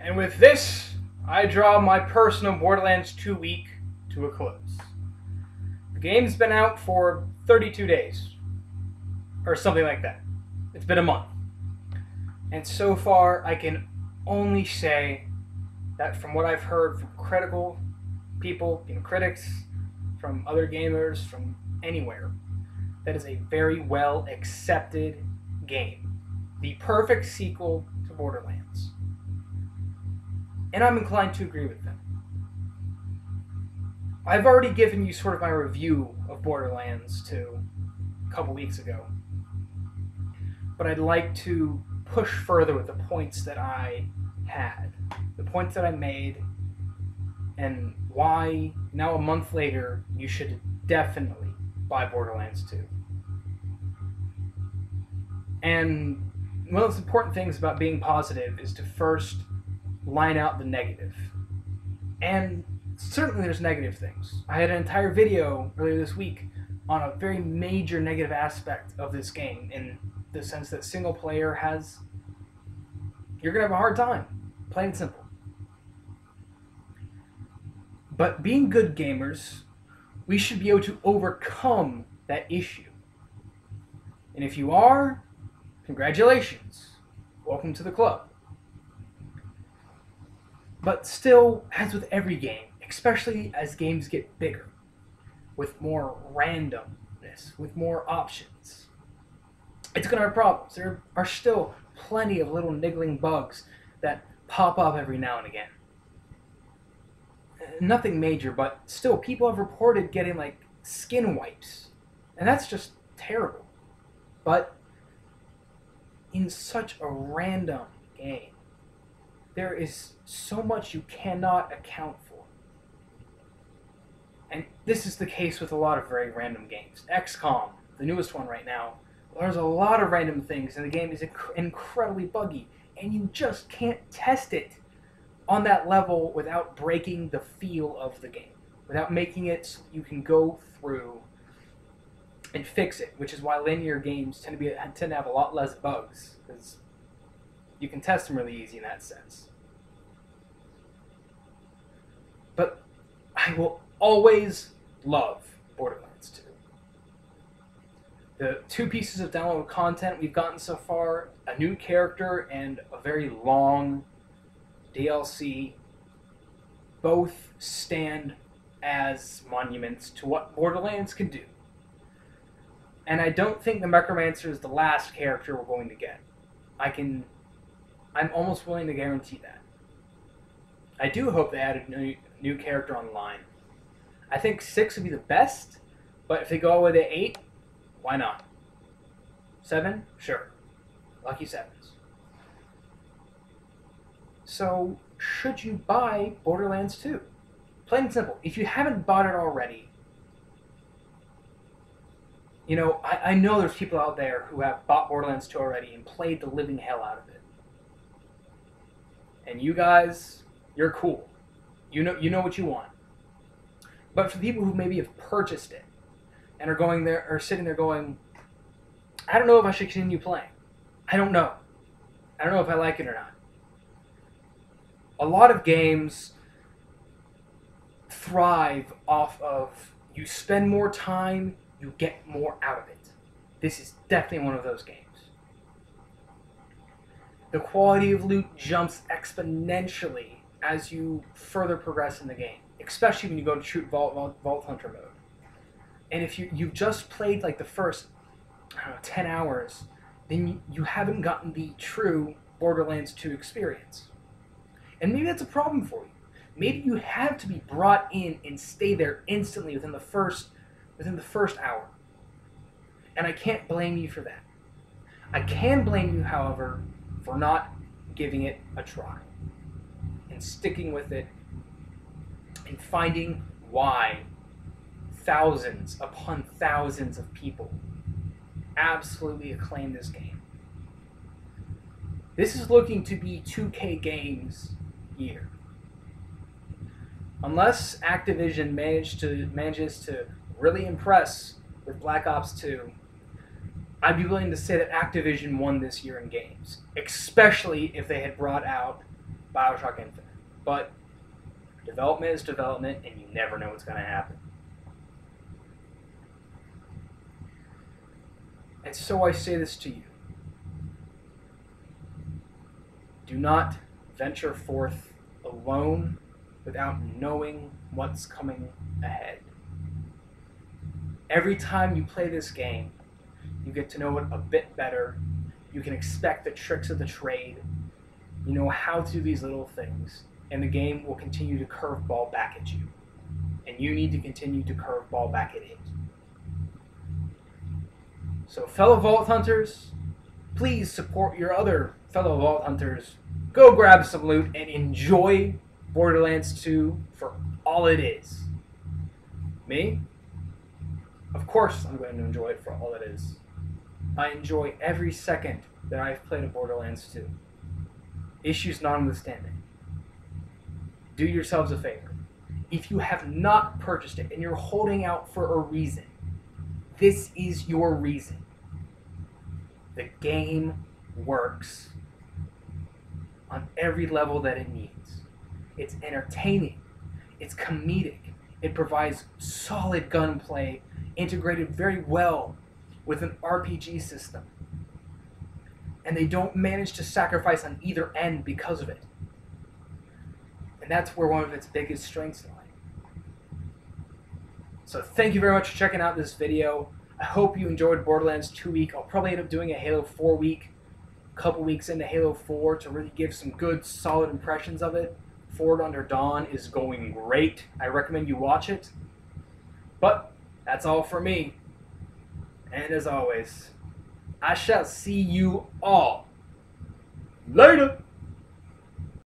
And with this, I draw my personal Borderlands 2 week to a close. The game's been out for 32 days, or something like that. It's been a month. And so far, I can only say that from what I've heard from critical people, critics, from other gamers, from anywhere, that is a very well accepted game. The perfect sequel to Borderlands. And I'm inclined to agree with them. I've already given you sort of my review of Borderlands 2 a couple weeks ago. But I'd like to push further with the points that I had, the points that I made, and why now a month later you should definitely buy Borderlands 2. And one of the most important things about being positive is to first line out the negative. And certainly there's negative things. I had an entire video earlier this week on a very major negative aspect of this game, in the sense that single player you're going to have a hard time, plain and simple. But being good gamers, we should be able to overcome that issue. And if you are, congratulations. Welcome to the club. But still, as with every game, especially as games get bigger, with more randomness, with more options, it's going to have problems. There are still plenty of little niggling bugs that pop up every now and again. Nothing major, but still, people have reported getting, skin wipes. And that's just terrible. But in such a random game, there is so much you cannot account for. And this is the case with a lot of very random games. XCOM, the newest one right now, there's a lot of random things, and the game is incredibly buggy, and you just can't test it on that level without breaking the feel of the game, without making it so you can go through and fix it, which is why linear games tend to have a lot less bugs, because you can test them really easy in that sense. But I will always love Borderlands 2. The 2 pieces of downloadable content we've gotten so far, a new character and a very long DLC, both stand as monuments to what Borderlands can do. And I don't think the Necromancer is the last character we're going to get. I'm almost willing to guarantee that. I do hope they add a new character online. I think 6 would be the best, but if they go all the way to 8, why not? 7? Sure. Lucky 7s. So, should you buy Borderlands 2? Plain and simple. If you haven't bought it already, I know there's people out there who have bought Borderlands 2 already and played the living hell out of it. And you guys, you're cool. You know what you want. But for the people who maybe have purchased it and are sitting there going, I don't know if I should continue playing. I don't know. I don't know if I like it or not. A lot of games thrive off of you spend more time, you get more out of it. This is definitely one of those games. The quality of loot jumps exponentially as you further progress in the game, especially when you go to true Vault Hunter mode. And if you've just played the first 10 hours, then you haven't gotten the true Borderlands 2 experience. And maybe that's a problem for you. Maybe you have to be brought in and stay there instantly within the first hour. And I can't blame you for that. I can blame you, however, for not giving it a try and sticking with it and finding why thousands upon thousands of people absolutely acclaim this game. This is looking to be 2K Games' year. Unless Activision manages to really impress with Black Ops 2, I'd be willing to say that Activision won this year in games, especially if they had brought out Bioshock Infinite. But development is development, and you never know what's going to happen. And so I say this to you. Do not venture forth alone without knowing what's coming ahead. Every time you play this game, you get to know it a bit better. You can expect the tricks of the trade. You know how to do these little things. And the game will continue to curveball back at you. And you need to continue to curveball back at it. So fellow Vault Hunters, please support your other fellow Vault Hunters. Go grab some loot and enjoy Borderlands 2 for all it is. Me? Of course I'm going to enjoy it for all it is. I enjoy every second that I've played of Borderlands 2. Issues notwithstanding. Do yourselves a favor. If you have not purchased it and you're holding out for a reason, this is your reason. The game works on every level that it needs. It's entertaining. It's comedic. It provides solid gunplay integrated very well with an RPG system. And they don't manage to sacrifice on either end because of it. And that's where one of its biggest strengths lie. So thank you very much for checking out this video. I hope you enjoyed Borderlands 2 week. I'll probably end up doing a Halo 4 week, a couple weeks into Halo 4 to really give some good, solid impressions of it. Forward Unto Dawn is going great. I recommend you watch it. But that's all for me. And as always, I shall see you all later.